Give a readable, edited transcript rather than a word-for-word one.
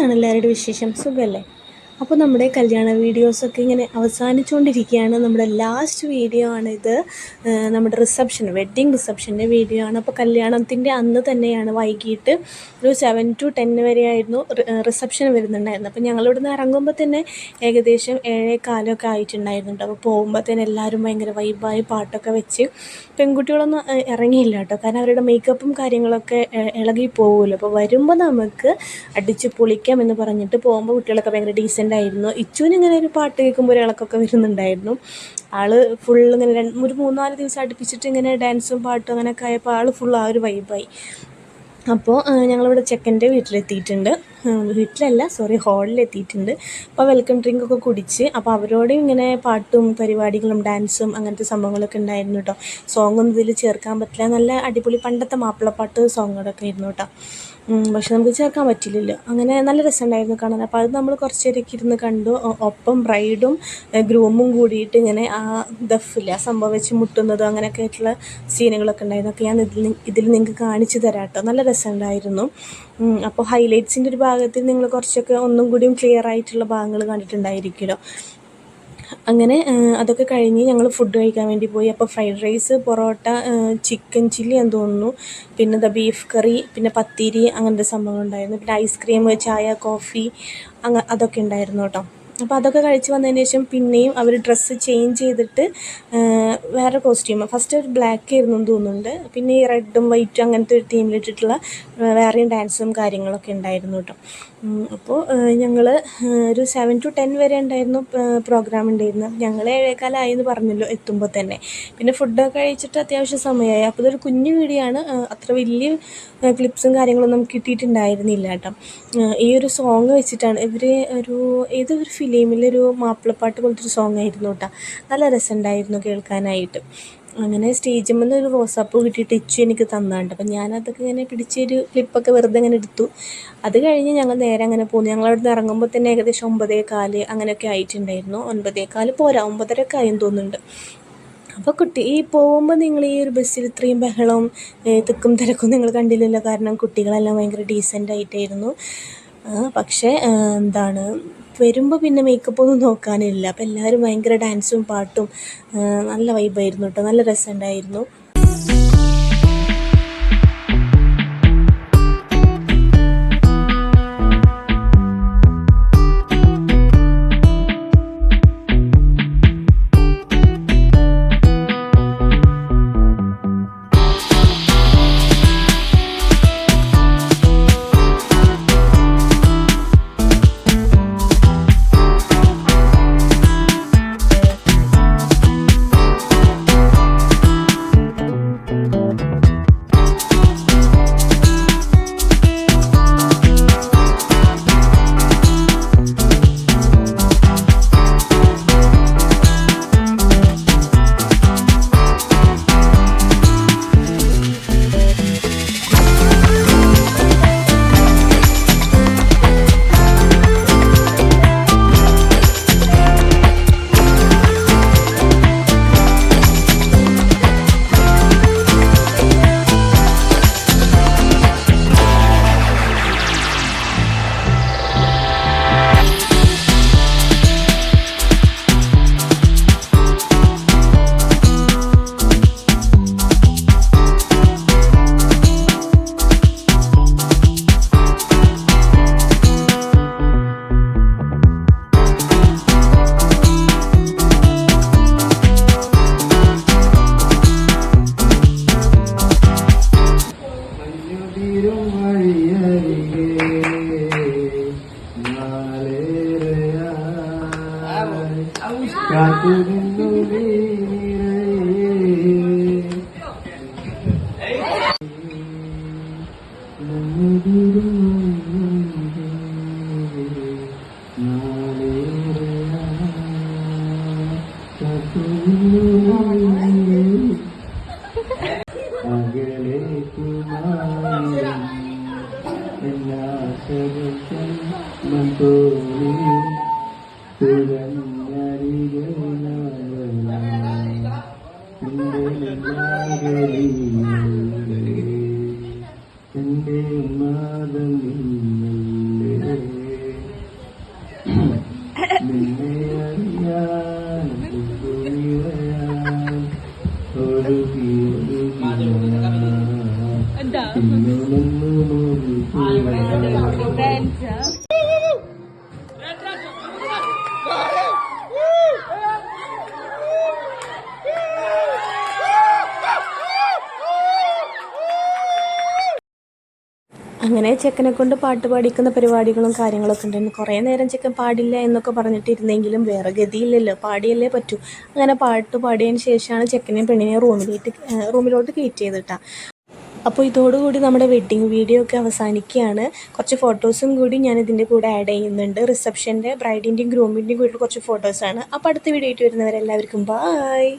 എന്താണ് എല്ലാവരുടെയും വിശേഷം? സുഖമല്ലേ? അപ്പോൾ നമ്മുടെ കല്യാണ വീഡിയോസൊക്കെ ഇങ്ങനെ അവസാനിച്ചുകൊണ്ടിരിക്കുകയാണ്. നമ്മുടെ ലാസ്റ്റ് വീഡിയോ ആണിത്. നമ്മുടെ വെഡ്ഡിങ് റിസപ്ഷൻ്റെ വീഡിയോ ആണ്. അപ്പോൾ കല്യാണത്തിൻ്റെ അന്ന് തന്നെയാണ് വൈകിട്ട് ഒരു 7 to 10 വരെയായിരുന്നു റിസപ്ഷൻ വരുന്നുണ്ടായിരുന്നു. അപ്പോൾ ഞങ്ങളിവിടുന്ന് ഇറങ്ങുമ്പോൾ തന്നെ ഏകദേശം 7:15 ആയിട്ടുണ്ടായിരുന്നുണ്ട്. അപ്പോൾ പോകുമ്പോൾ തന്നെ എല്ലാവരും ഭയങ്കര വൈബായി പാട്ടൊക്കെ വെച്ച്. പെൺകുട്ടികളൊന്നും ഇറങ്ങിയില്ല കേട്ടോ, കാരണം അവരുടെ മേക്കപ്പും കാര്യങ്ങളൊക്കെ ഇളകി പോകുമല്ലോ. അപ്പോൾ വരുമ്പോൾ നമുക്ക് അടിച്ച് പൊളിക്കാം എന്ന് പറഞ്ഞിട്ട് പോകുമ്പോൾ കുട്ടികളൊക്കെ ഭയങ്കര ഡീസൻ്റ് ആയിരുന്നു. ഇച്ചുവിന് ഇങ്ങനെ ഒരു പാട്ട് കേൾക്കുമ്പോൾ ഒരു ഇളക്കൊക്കെ വരുന്നുണ്ടായിരുന്നു. ആള് ഫുൾ ഇങ്ങനെ 3-4 ദിവസം അടുപ്പിച്ചിട്ട് ഇങ്ങനെ ഡാൻസും പാട്ടും അങ്ങനെയൊക്കെ ആയപ്പോൾ ആൾ ഫുൾ ആ ഒരു വൈബായി. അപ്പോൾ ഞങ്ങളിവിടെ ചെക്കൻ്റെ വീട്ടിലെത്തിയിട്ടുണ്ട്. ഹാളിലെത്തിയിട്ടുണ്ട്. അപ്പോൾ വെൽക്കം ഡ്രിങ്കൊക്കെ കുടിച്ച്, അപ്പോൾ അവരോടും ഇങ്ങനെ പാട്ടും പരിപാടികളും ഡാൻസും അങ്ങനത്തെ സംഭവങ്ങളൊക്കെ ഉണ്ടായിരുന്നു കേട്ടോ. സോങ്ങൊന്നും ഇതിൽ ചേർക്കാൻ പറ്റില്ല, നല്ല അടിപൊളി പണ്ടത്തെ മാപ്പിളപ്പാട്ട് സോങ്ങുകളൊക്കെ ആയിരുന്നു കേട്ടോ. പക്ഷെ നമുക്ക് ചേർക്കാൻ പറ്റില്ലല്ലോ. അങ്ങനെ നല്ല രസമുണ്ടായിരുന്നു കാണാൻ. അപ്പോൾ അത് നമ്മൾ കുറച്ച് നേരമൊക്കെ ഇരുന്ന് കണ്ടു. ഒപ്പം ബ്രൈഡും ഗ്രൂമും കൂടിയിട്ട് ഇങ്ങനെ ആ ദഫില്ല സംഭവം വെച്ച് മുട്ടുന്നതും അങ്ങനെയൊക്കെ ആയിട്ടുള്ള സീനുകളൊക്കെ ഉണ്ടായിരുന്നു. ഒക്കെ ഞാൻ ഇതിൽ നിങ്ങൾക്ക് കാണിച്ചു തരാം കേട്ടോ. നല്ല രസമുണ്ടായിരുന്നു. അപ്പോൾ ഹൈലൈറ്റ്സിൻ്റെ ഒരു ഭാഗത്തിൽ നിങ്ങൾ കുറച്ചൊക്കെ ഒന്നും കൂടിയും ക്ലിയർ ആയിട്ടുള്ള ഭാഗങ്ങൾ കണ്ടിട്ടുണ്ടായിരിക്കുമല്ലോ. അങ്ങനെ അതൊക്കെ കഴിഞ്ഞ് ഞങ്ങൾ ഫുഡ് കഴിക്കാൻ വേണ്ടി പോയി. അപ്പോൾ fried rice, parotta, chicken chilli എന്ന് തോന്നുന്നു, പിന്നെ ബീഫ് കറി, പിന്നെ പത്തിരി, അങ്ങനത്തെ സംഭവങ്ങളുണ്ടായിരുന്നു. പിന്നെ ഐസ്ക്രീം, ചായ, കോഫി അതൊക്കെ ഉണ്ടായിരുന്നു കേട്ടോ. അപ്പോൾ അതൊക്കെ കഴിച്ച് വന്നതിന് ശേഷം പിന്നെയും അവർ ഡ്രസ്സ് ചേഞ്ച് ചെയ്തിട്ട് വേറെ കോസ്റ്റ്യൂം, ഫസ്റ്റ് ഒരു ബ്ലാക്ക് ആയിരുന്നു എന്ന് തോന്നുന്നുണ്ട്, പിന്നെ ഈ റെഡും വൈറ്റും അങ്ങനത്തെ ഒരു തീമിലിട്ടിട്ടുള്ള വേറെയും ഡാൻസും കാര്യങ്ങളൊക്കെ ഉണ്ടായിരുന്നു കേട്ടോ. അപ്പോൾ ഞങ്ങൾ ഒരു 7 to 10 വരെ ഉണ്ടായിരുന്നു പ്രോഗ്രാം ഉണ്ടായിരുന്നത്. ഞങ്ങൾ 7:15 എന്ന് പറഞ്ഞല്ലോ എത്തുമ്പോൾ തന്നെ. പിന്നെ ഫുഡൊക്കെ കഴിച്ചിട്ട് അത്യാവശ്യം സമയമായി. അപ്പോൾ ഇതൊരു കുഞ്ഞു വീഡിയോ ആണ്, അത്ര വലിയ ക്ലിപ്സും കാര്യങ്ങളൊന്നും നമുക്ക് കിട്ടിയിട്ടുണ്ടായിരുന്നില്ല കേട്ടോ. ഈ ഒരു സോങ് വെച്ചിട്ടാണ് ഇവർ ഏതൊരു ഫിലിമിലൊരു മാപ്പിളപ്പാട്ട് പോലത്തെ ഒരു സോങ് ആയിരുന്നു കേട്ടോ. നല്ല രസമുണ്ടായിരുന്നു കേൾക്കാനായിട്ട്. അങ്ങനെ സ്റ്റേജിൽ നിന്ന് ഒരു റോസാപ്പൂ കിട്ടിയിട്ട് ഇച്ചു എനിക്ക് തന്നാണ്ട്. അപ്പം ഞാനതൊക്കെ ഇങ്ങനെ പിടിച്ചൊരു ക്ലിപ്പൊക്കെ വെറുതെ ഇങ്ങനെ എടുത്തു. അത് കഴിഞ്ഞ് ഞങ്ങൾ നേരെ അങ്ങനെ പോന്നു. ഞങ്ങളവിടെ നിന്ന് ഇറങ്ങുമ്പോൾ തന്നെ ഏകദേശം 9:15 അങ്ങനെയൊക്കെ ആയിട്ടുണ്ടായിരുന്നു. 9:15 പോരാ, 9:30 ആയെന്ന് തോന്നുന്നുണ്ട്. അപ്പോൾ ഈ പോകുമ്പോൾ നിങ്ങൾ ഈ ഒരു ബസ്സിൽ ഇത്രയും ബഹളവും തിക്കും തിരക്കും നിങ്ങൾ കണ്ടില്ലല്ലോ. കാരണം കുട്ടികളെല്ലാം ഭയങ്കര ഡീസൻ്റ് ആയിട്ടായിരുന്നു. പക്ഷേ വരുമ്പോൾ പിന്നെ മേക്കപ്പൊന്നും നോക്കാനില്ല. അപ്പോൾ എല്ലാവരും ഭയങ്കര ഡാൻസും പാട്ടും നല്ല വൈബായിരുന്നു കേട്ടോ. നല്ല രസമുണ്ടായിരുന്നു. എൻ്റെ അങ്ങനെ ചെക്കനെ കൊണ്ട് പാട്ട് പാടിക്കുന്ന പരിപാടികളും കാര്യങ്ങളൊക്കെ ഉണ്ടായിരുന്നു. കുറേ നേരം ചെക്കൻ പാടില്ല എന്നൊക്കെ പറഞ്ഞിട്ടിരുന്നെങ്കിലും വേറെ ഗതിയില്ലല്ലോ, പാടിയല്ലേ പറ്റൂ. അങ്ങനെ പാട്ട് പാടിയതിന് ശേഷമാണ് ചെക്കനെയും പെണ്ണിനെയും റൂമിലോട്ട് കയറ്റിയത് കേട്ടോ. അപ്പോൾ ഇതോടുകൂടി നമ്മുടെ വെഡ്ഡിങ് വീഡിയോ ഒക്കെ അവസാനിക്കുകയാണ്. കുറച്ച് ഫോട്ടോസും കൂടി ഞാൻ ഇതിൻ്റെ കൂടെ ആഡ് ചെയ്യുന്നുണ്ട്. റിസപ്ഷൻ്റെ ബ്രൈഡിൻ്റെയും ഗ്രൂമിൻ്റെയും കൂടി കുറച്ച് ഫോട്ടോസാണ്. അപ്പോൾ അടുത്ത വീഡിയോ ആയിട്ട് വരുന്നവരെല്ലാവർക്കും ബായ്.